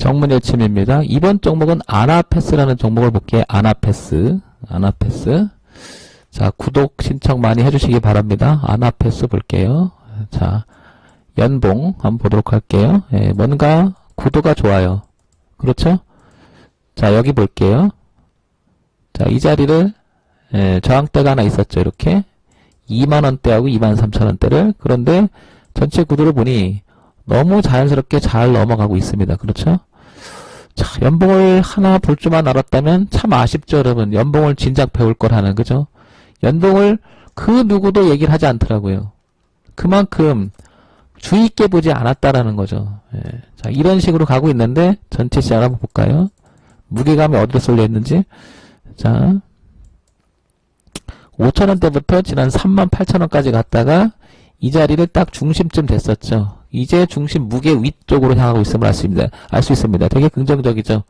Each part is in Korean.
정문일침입니다. 이번 종목은 아나패스라는 종목을 볼게요. 아나패스. 자, 구독 신청 많이 해주시기 바랍니다. 아나패스 볼게요. 자, 연봉 한번 보도록 할게요. 예, 뭔가 구도가 좋아요. 그렇죠? 자, 여기 볼게요. 자, 이 자리를 저항대가 하나 있었죠. 이렇게 2만원대하고 23,000원대를. 그런데 전체 구도를 보니 너무 자연스럽게 잘 넘어가고 있습니다. 그렇죠? 자, 연봉을 하나 볼 줄만 알았다면 참 아쉽죠, 여러분. 연봉을 진작 배울 걸 하는, 그죠? 연봉을 그 누구도 얘기를 하지 않더라고요. 그만큼 주의 있게 보지 않았다라는 거죠. 예. 자, 이런 식으로 가고 있는데 전체 시장 한번 볼까요? 무게감이 어디로 쏠려 있는지. 자, 5,000원대부터 지난 38,000원까지 갔다가 이 자리를 딱 중심쯤 됐었죠. 이제 중심 무게 위쪽으로 향하고 있음을 알 수 있습니다. 되게 긍정적이죠.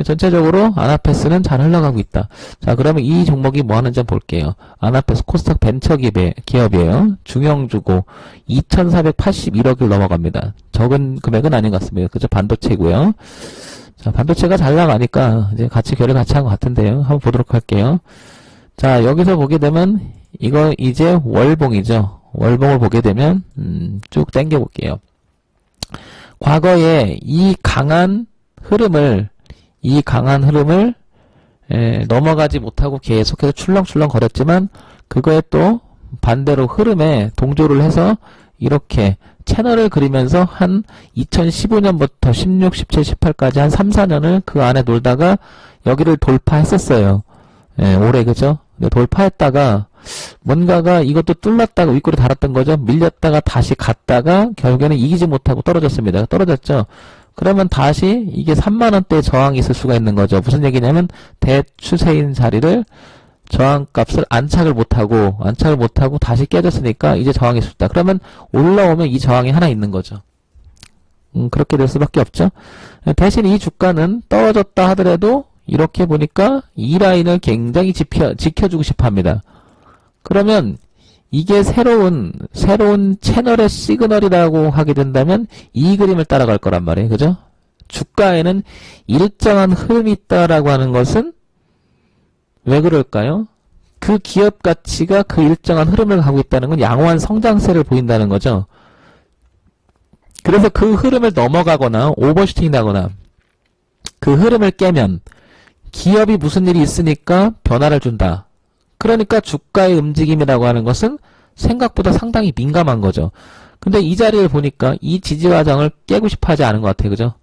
전체적으로 아나패스는 잘 흘러가고 있다. 자, 그러면 이 종목이 뭐 하는지 한번 볼게요. 아나패스 코스닥 벤처 기업이에요. 중형주고 2,481억을 넘어갑니다. 적은 금액은 아닌 것 같습니다. 그죠? 반도체고요. 자, 반도체가 잘 나가니까 이제 결을 같이 한 것 같은데요. 한번 보도록 할게요. 자, 여기서 보게 되면 이거 이제 월봉이죠. 월봉을 보게 되면 쭉 당겨 볼게요. 과거에 이 강한 흐름을 넘어가지 못하고 계속해서 출렁출렁 거렸지만 그거에 또 반대로 흐름에 동조를 해서 이렇게 채널을 그리면서 한 2015년부터 16, 17, 18까지 한 3, 4년을 그 안에 놀다가 여기를 돌파했었어요. 올해, 그죠? 돌파했다가 뭔가가 이것도 뚫렸다가 윗골에 달았던 거죠. 밀렸다가 다시 갔다가 결국에는 이기지 못하고 떨어졌습니다. 떨어졌죠. 그러면 다시 이게 3만원대 저항이 있을 수가 있는 거죠. 무슨 얘기냐면 대추세인 자리를 저항값을 안착을 못하고 다시 깨졌으니까 이제 저항이 있을 수 있다. 그러면 올라오면 이 저항이 하나 있는 거죠. 그렇게 될 수밖에 없죠. 대신 이 주가는 떨어졌다 하더라도 이렇게 보니까 이 라인을 굉장히 지켜주고 싶어 합니다. 그러면 이게 새로운 채널의 시그널이라고 하게 된다면 이 그림을 따라갈 거란 말이에요. 그죠? 주가에는 일정한 흐름이 있다라고 하는 것은 왜 그럴까요? 그 기업 가치가 그 일정한 흐름을 가고 있다는 건 양호한 성장세를 보인다는 거죠. 그래서 그 흐름을 넘어가거나 오버슈팅이 나거나 그 흐름을 깨면 기업이 무슨 일이 있으니까 변화를 준다. 그러니까 주가의 움직임이라고 하는 것은 생각보다 상당히 민감한 거죠. 근데 이 자리를 보니까 이 지지화장을 깨고 싶어 하지 않은 것 같아요. 그죠?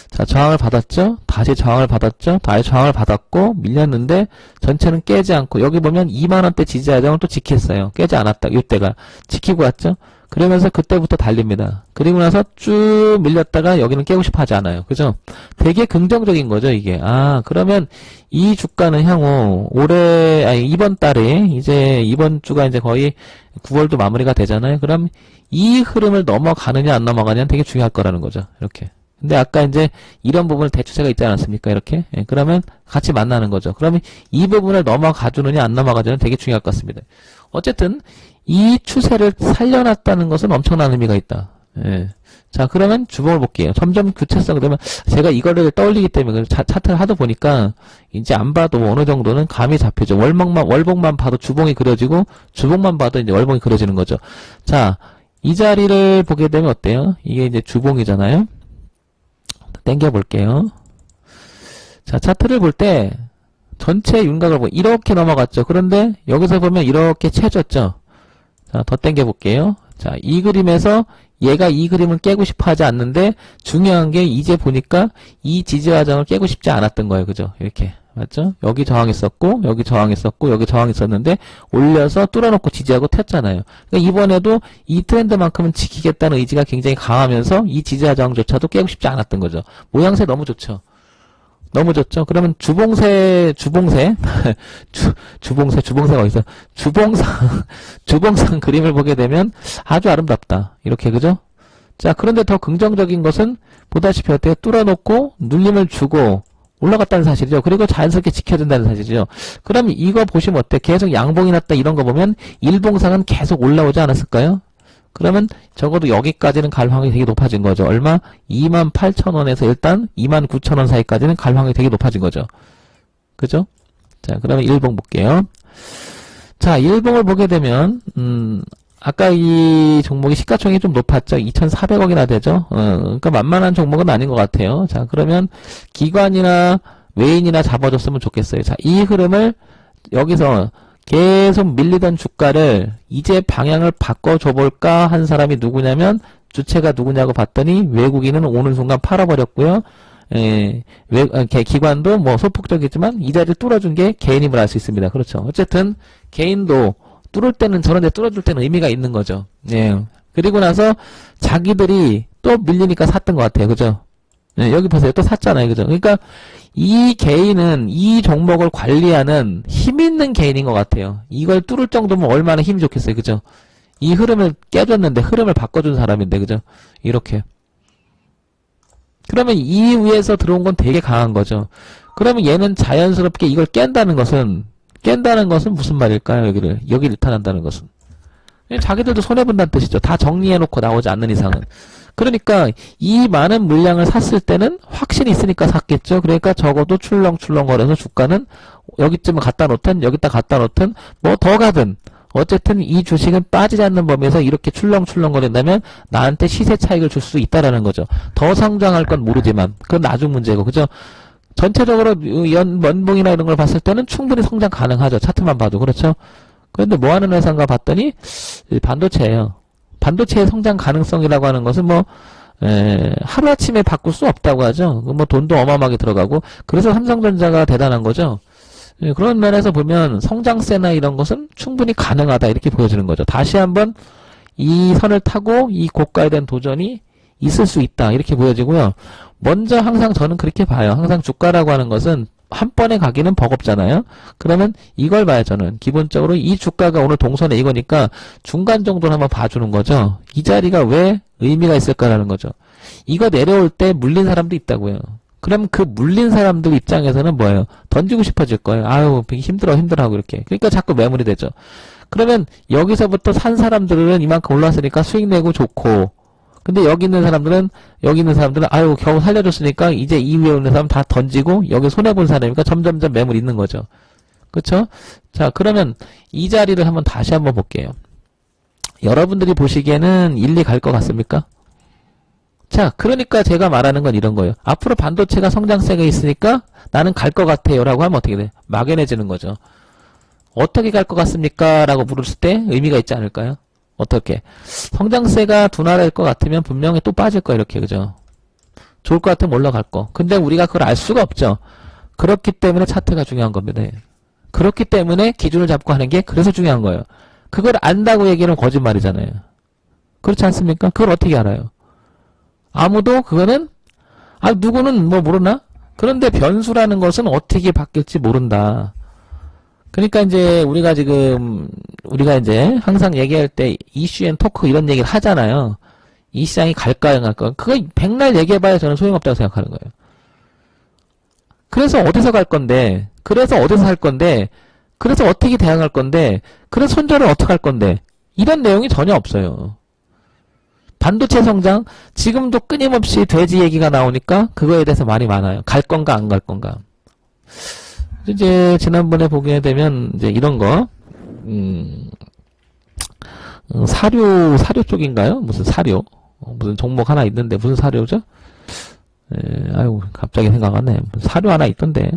자, 저항을 받았죠? 다시 저항을 받았죠? 다시 저항을 받았고 밀렸는데 전체는 깨지 않고 여기 보면 2만원대 지지화장을 또 지켰어요. 깨지 않았다. 이때가 지키고 왔죠? 그러면서 그때부터 달립니다. 그리고 나서 쭉 밀렸다가 여기는 깨고 싶어 하지 않아요. 그죠? 되게 긍정적인 거죠, 이게. 아, 그러면 이 주가는 향후 이번 달에 이번 주가 이제 거의 9월도 마무리가 되잖아요. 그럼 이 흐름을 넘어가느냐 안 넘어가느냐는 되게 중요할 거라는 거죠. 이렇게. 근데 아까 이제 이런 부분을 대추세가 있지 않았습니까? 이렇게. 예, 그러면 같이 만나는 거죠. 그러면 이 부분을 넘어가 주느냐 안 넘어가 주느냐 되게 중요할 것 같습니다. 어쨌든 이 추세를 살려놨다는 것은 엄청난 의미가 있다. 예. 자, 그러면 주봉을 볼게요. 점점 구체성, 그러면 제가 이거를 떠올리기 때문에 차트를 하다 보니까 이제 안 봐도 어느 정도는 감이 잡히죠. 월봉만 봐도 주봉이 그려지고 주봉만 봐도 이제 월봉이 그려지는 거죠. 자, 이 자리를 보게 되면 어때요? 이게 이제 주봉이잖아요. 당겨 볼게요. 자, 차트를 볼 때 전체 윤곽을 보고 이렇게 넘어갔죠. 그런데 여기서 보면 이렇게 채졌죠. 자, 더 당겨 볼게요. 자, 이 그림에서 얘가 이 그림을 깨고 싶어 하지 않는데 중요한 게 이제 보니까 이 지지화장을 깨고 싶지 않았던 거예요. 그죠? 이렇게. 맞죠? 여기 저항했었고 여기 저항했었고 여기 저항했었는데 올려서 뚫어놓고 지지하고 텄잖아요. 그러니까 이번에도 이 트렌드만큼은 지키겠다는 의지가 굉장히 강하면서 이 지지화장조차도 깨고 싶지 않았던 거죠. 모양새 너무 좋죠. 너무 좋죠. 그러면 주봉세가 어디서 주봉상 그림을 보게 되면 아주 아름답다. 이렇게, 그죠? 자, 그런데 더 긍정적인 것은 보다시피 어때요? 뚫어놓고 눌림을 주고 올라갔다는 사실이죠. 그리고 자연스럽게 지켜준다는 사실이죠. 그럼 이거 보시면 어때? 계속 양봉이 났다 이런 거 보면 일봉상은 계속 올라오지 않았을까요? 그러면 적어도 여기까지는 갈 확률이 되게 높아진 거죠. 얼마? 28,000원에서 일단 29,000원 사이까지는 갈 확률이 되게 높아진 거죠. 그죠? 자, 그러면 1봉 볼게요. 자, 1봉을 보게 되면, 아까 이 종목이 시가총액이 좀 높았죠. 2,400억이나 되죠. 그러니까 만만한 종목은 아닌 것 같아요. 자, 그러면 기관이나 외인이나 잡아줬으면 좋겠어요. 자, 이 흐름을 여기서 계속 밀리던 주가를 이제 방향을 바꿔줘볼까 한 사람이 누구냐면, 주체가 누구냐고 봤더니 외국인은 오는 순간 팔아버렸고요. 기관도 뭐 소폭적이지만 이 자리를 뚫어준 게 개인임을 알 수 있습니다. 그렇죠. 어쨌든 개인도 뚫을 때는 저런데 뚫어줄 때는 의미가 있는 거죠. 예. 그리고 나서 자기들이 또 밀리니까 샀던 것 같아요. 그죠? 예, 여기 보세요. 또 샀잖아요. 그죠? 그러니까 이 개인은 이 종목을 관리하는 힘 있는 개인인 것 같아요. 이걸 뚫을 정도면 얼마나 힘이 좋겠어요. 그죠? 이 흐름을 깨줬는데 흐름을 바꿔준 사람인데 그죠? 이렇게. 그러면 이 위에서 들어온 건 되게 강한 거죠. 그러면 얘는 자연스럽게 이걸 깬다는 것은 무슨 말일까요? 여기를 일탈한다는 것은. 자기들도 손해본다는 뜻이죠. 다 정리해놓고 나오지 않는 이상은. 그러니까 이 많은 물량을 샀을 때는 확신이 있으니까 샀겠죠. 그러니까 적어도 출렁출렁거려서 주가는 여기쯤에 갖다 놓든 여기다 갖다 놓든 뭐 더 가든 어쨌든 이 주식은 빠지지 않는 범위에서 이렇게 출렁출렁거린다면 나한테 시세 차익을 줄 수 있다라는 거죠. 더 성장할 건 모르지만 그건 나중 문제고 그죠. 전체적으로 연봉이나 이런 걸 봤을 때는 충분히 성장 가능하죠. 차트만 봐도 그렇죠. 그런데 뭐 하는 회사인가 봤더니 반도체예요. 반도체의 성장 가능성이라고 하는 것은 뭐 하루아침에 바꿀 수 없다고 하죠. 뭐 돈도 어마어마하게 들어가고 그래서 삼성전자가 대단한 거죠. 그런 면에서 보면 성장세나 이런 것은 충분히 가능하다 이렇게 보여지는 거죠. 다시 한번 이 선을 타고 이 고가에 대한 도전이 있을 수 있다 이렇게 보여지고요. 먼저 항상 저는 그렇게 봐요. 항상 주가라고 하는 것은 한 번에 가기는 버겁잖아요. 그러면 이걸 봐요. 저는 기본적으로 이 주가가 오늘 동선에 이거니까 중간 정도를 한번 봐주는 거죠. 이 자리가 왜 의미가 있을까라는 거죠. 이거 내려올 때 물린 사람도 있다고요. 그럼 그 물린 사람들 입장에서는 뭐예요? 던지고 싶어질 거예요. 아유 힘들어 하고 이렇게. 그러니까 자꾸 매물이 되죠. 그러면 여기서부터 산 사람들은 이만큼 올랐으니까 수익 내고 좋고, 근데 여기 있는 사람들은 아유 겨우 살려줬으니까 이제 이 위에 있는 사람 다 던지고 여기 손해본 사람이니까 점점점 매물 있는 거죠. 그쵸? 자, 그러면 이 자리를 다시 한번 볼게요. 여러분들이 보시기에는 일리 갈 것 같습니까? 자, 그러니까 제가 말하는 건 이런 거예요. 앞으로 반도체가 성장세가 있으니까 나는 갈 것 같아요 라고 하면 어떻게 돼? 막연해지는 거죠. 어떻게 갈 것 같습니까? 라고 물었을 때 의미가 있지 않을까요? 어떻게? 성장세가 둔화될 것 같으면 분명히 또 빠질 거예요. 이렇게. 그죠? 좋을 것 같으면 올라갈 거. 근데 우리가 그걸 알 수가 없죠. 그렇기 때문에 차트가 중요한 겁니다. 그렇기 때문에 기준을 잡고 하는 게 그래서 중요한 거예요. 그걸 안다고 얘기하면 거짓말이잖아요. 그렇지 않습니까? 그걸 어떻게 알아요? 아무도 그거는 누구는 뭐 모르나? 그런데 변수라는 것은 어떻게 바뀔지 모른다. 그러니까 이제 우리가 이제 항상 얘기할 때 이슈 앤 토크 이런 얘기를 하잖아요. 이 시장이 갈까요, 안 갈까요? 그거 백날 얘기해봐야 저는 소용없다고 생각하는 거예요. 그래서 어디서 갈 건데, 그래서 어디서 살 건데, 그래서 어떻게 대응할 건데, 그래서 손절을 어떻게 할 건데, 이런 내용이 전혀 없어요. 반도체 성장, 지금도 끊임없이 돼지 얘기가 나오니까 그거에 대해서 말이 많아요. 갈 건가 안 갈 건가. 이제 지난번에 보게 되면 이제 이런 거 사료 쪽인가요? 무슨 사료? 무슨 종목 하나 있는데 무슨 사료죠? 아유 갑자기 생각 안 나네. 사료 하나 있던데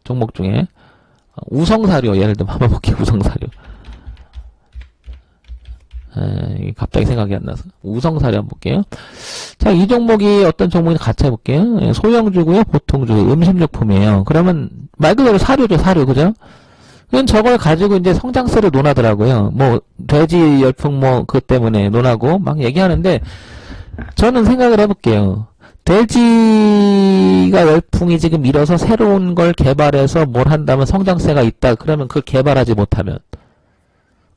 종목 중에 우성사료 예를 들면 한번 볼게요. 우성사료. 갑자기 생각이 안 나서 우성사료 한번 볼게요. 자, 이 종목이 어떤 종목인지 같이 해볼게요. 소형주고요, 보통주, 음식료품이에요. 그러면 말 그대로 사료죠, 사료, 그죠? 그건 저걸 가지고 이제 성장세를 논하더라고요. 뭐 돼지 열풍 뭐 그것 때문에 논하고 막 얘기하는데 저는 생각을 해볼게요. 돼지가 열풍이 지금 일어서 새로운 걸 개발해서 뭘 한다면 성장세가 있다. 그러면 그걸 개발하지 못하면.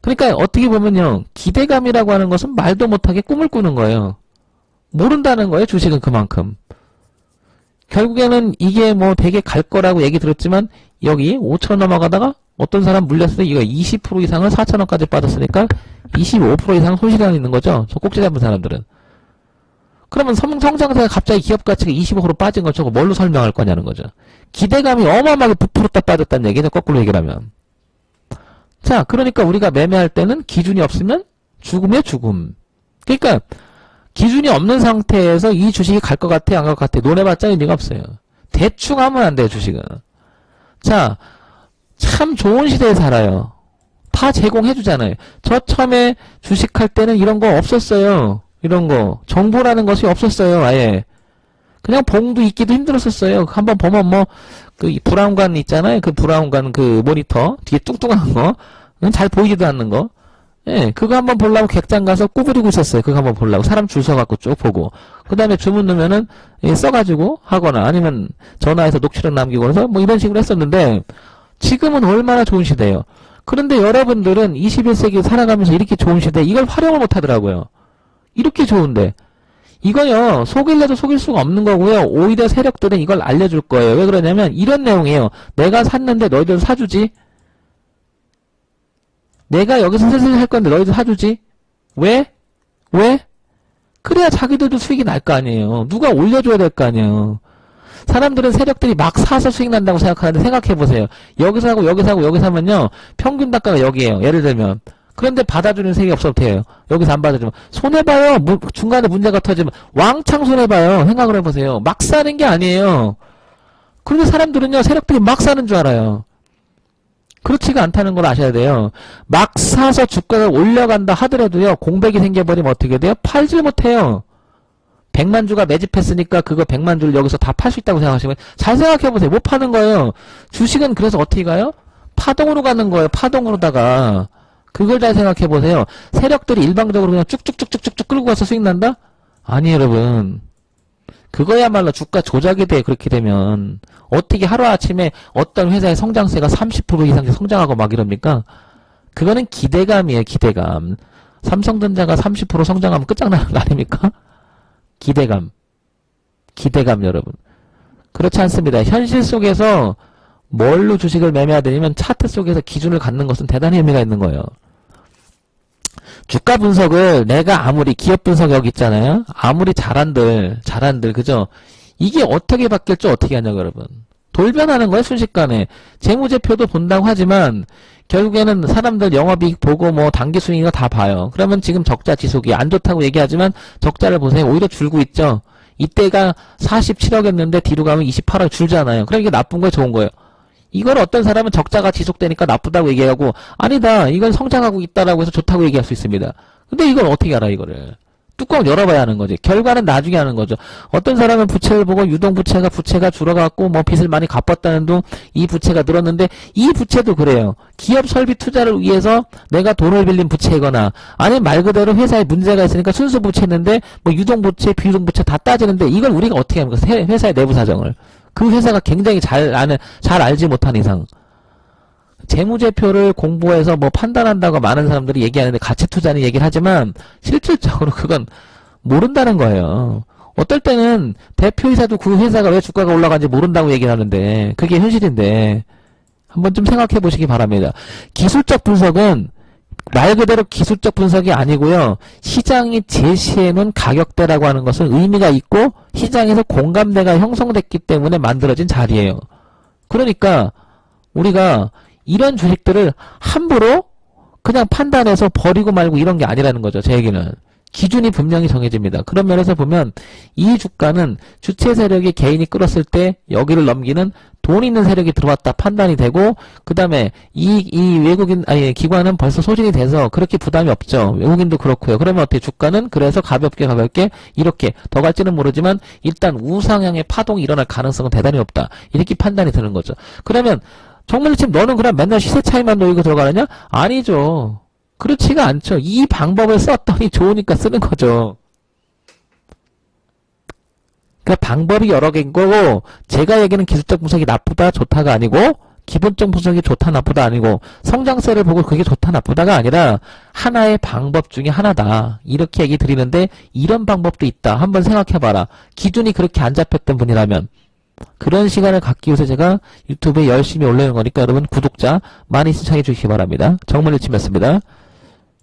그러니까 어떻게 보면요. 기대감이라고 하는 것은 말도 못하게 꿈을 꾸는 거예요. 모른다는 거예요. 주식은 그만큼. 결국에는 이게 뭐 되게 갈 거라고 얘기 들었지만 여기 5,000원 넘어가다가 어떤 사람 물렸을 때 이거 20% 이상을 4,000원까지 빠졌으니까 25% 이상 손실이 있는 거죠. 저 꼭지 잡은 사람들은. 그러면 성장세가 갑자기 기업 가치가 25% 빠진 걸 저거 뭘로 설명할 거냐는 거죠. 기대감이 어마어마하게 부풀었다 빠졌다는 얘기죠. 거꾸로 얘기를 하면. 자, 그러니까 우리가 매매할 때는 기준이 없으면 죽음이에요, 죽음. 그러니까 기준이 없는 상태에서 이 주식이 갈 것 같아, 안 갈 것 같아. 논해봤자 의미가 없어요. 대충 하면 안 돼요, 주식은. 자, 참 좋은 시대에 살아요. 다 제공해주잖아요. 저 처음에 주식할 때는 이런 거 없었어요. 이런 거. 정보라는 것이 없었어요, 아예. 그냥 봉도 있기도 힘들었었어요. 한번 보면 뭐, 그 브라운관 있잖아요. 그 브라운관 그 모니터. 뒤에 뚱뚱한 거. 잘 보이지도 않는 거. 예, 그거 한번 보려고 객장 가서 구부리고 있었어요. 그거 한번 보려고. 사람 줄 서갖고 쭉 보고. 그 다음에 주문 넣으면은, 예, 써가지고 하거나 아니면 전화해서 녹취록 남기고 해서 뭐 이런 식으로 했었는데, 지금은 얼마나 좋은 시대예요. 그런데 여러분들은 21세기 살아가면서 이렇게 좋은 시대, 이걸 활용을 못 하더라고요. 이렇게 좋은데. 이거요, 속일래도 속일 수가 없는 거고요. 오히려 세력들은 이걸 알려줄 거예요. 왜 그러냐면, 이런 내용이에요. 내가 샀는데 너희들 사주지? 내가 여기서 슬슬 할 건데 너희들 사주지? 왜? 왜? 그래야 자기들도 수익이 날 거 아니에요. 누가 올려줘야 될 거 아니에요. 사람들은 세력들이 막 사서 수익 난다고 생각하는데 생각해보세요. 여기서 하고 여기서 하고 여기서 하면요. 평균 단가가 여기에요. 예를 들면. 그런데 받아주는 세력이 없어도 돼요. 여기서 안 받아주면. 손해봐요. 중간에 문제가 터지면. 왕창 손해봐요. 생각을 해보세요. 막 사는 게 아니에요. 그런데 사람들은요. 세력들이 막 사는 줄 알아요. 그렇지가 않다는 걸 아셔야 돼요. 막 사서 주가가 올라간다 하더라도요. 공백이 생겨버리면 어떻게 돼요? 팔질 못해요. 100만 주가 매집했으니까 그거 100만 주를 여기서 다 팔 수 있다고 생각하시면 잘 생각해보세요. 못 파는 거예요. 주식은 그래서 어떻게 가요? 파동으로 가는 거예요. 파동으로다가. 그걸 잘 생각해보세요. 세력들이 일방적으로 그냥 쭉쭉쭉쭉쭉 끌고 가서 수익 난다? 아니 여러분. 그거야말로 주가 조작이 돼. 그렇게 되면. 어떻게 하루아침에 어떤 회사의 성장세가 30% 이상 성장하고 막 이럽니까? 그거는 기대감이에요. 기대감. 삼성전자가 30% 성장하면 끝장나는 거 아닙니까? 기대감. 기대감 여러분. 그렇지 않습니다. 현실 속에서 뭘로 주식을 매매하느냐면 차트 속에서 기준을 갖는 것은 대단히 의미가 있는 거예요. 주가 분석을 내가 아무리 기업 분석 여기 있잖아요. 아무리 잘한들 그죠? 이게 어떻게 바뀔지 어떻게 하냐고 여러분. 돌변하는 거예요. 순식간에. 재무제표도 본다고 하지만 결국에는 사람들 영업이익 보고 뭐 단기순이익 다 봐요. 그러면 지금 적자 지속이 안 좋다고 얘기하지만 적자를 보세요. 오히려 줄고 있죠. 이때가 47억이었는데 뒤로 가면 28억 줄잖아요. 그러니까 이게 나쁜 거예요, 좋은 거예요. 이걸 어떤 사람은 적자가 지속되니까 나쁘다고 얘기하고 아니다. 이건 성장하고 있다라고 해서 좋다고 얘기할 수 있습니다. 근데 이걸 어떻게 알아 이거를. 뚜껑 열어봐야 하는 거지. 결과는 나중에 하는 거죠. 어떤 사람은 부채를 보고 부채가 줄어갖고 뭐 빚을 많이 갚았다는 둥 이 부채가 늘었는데 이 부채도 그래요. 기업 설비 투자를 위해서 내가 돈을 빌린 부채거나 아니면 말 그대로 회사에 문제가 있으니까 순수 부채인데 뭐 유동부채, 비유동부채 다 따지는데 이걸 우리가 어떻게 합니까? 회사의 내부 사정을. 그 회사가 굉장히 잘 알지 못한 이상. 재무제표를 공부해서 뭐 판단한다고 많은 사람들이 얘기하는데 가치투자는 얘기를 하지만 실질적으로 그건 모른다는 거예요. 어떨 때는 대표이사도 그 회사가 왜 주가가 올라가는지 모른다고 얘기를 하는데 그게 현실인데 한번 좀 생각해 보시기 바랍니다. 기술적 분석은 말 그대로 기술적 분석이 아니고요. 시장이 제시해놓은 가격대라고 하는 것은 의미가 있고 시장에서 공감대가 형성됐기 때문에 만들어진 자리예요. 그러니까 우리가 이런 주식들을 함부로 그냥 판단해서 버리고 말고 이런 게 아니라는 거죠. 제 얘기는. 기준이 분명히 정해집니다. 그런 면에서 보면 이 주가는 주체 세력이 개인이 끌었을 때 여기를 넘기는 돈 있는 세력이 들어왔다 판단이 되고 그 다음에 이 외국인 기관은 벌써 소진이 돼서 그렇게 부담이 없죠. 외국인도 그렇고요. 그러면 어떻게 주가는 그래서 가볍게 이렇게 더 갈지는 모르지만 일단 우상향의 파동이 일어날 가능성은 대단히 없다. 이렇게 판단이 되는 거죠. 그러면 정말 지금 너는 그럼 맨날 시세 차이만 노리고 들어가느냐? 아니죠. 그렇지가 않죠. 이 방법을 썼더니 좋으니까 쓰는 거죠. 그러니까 방법이 여러 개인 거고 제가 얘기하는 기술적 분석이 나쁘다 좋다가 아니고 기본적 분석이 좋다 나쁘다 아니고 성장세를 보고 그게 좋다 나쁘다가 아니라 하나의 방법 중에 하나다. 이렇게 얘기 드리는데 이런 방법도 있다. 한번 생각해봐라. 기준이 그렇게 안 잡혔던 분이라면 그런 시간을 갖기 위해서 제가 유튜브에 열심히 올리는 거니까 여러분 구독자 많이 신청해 주시기 바랍니다. 정말 열심히 했습니다.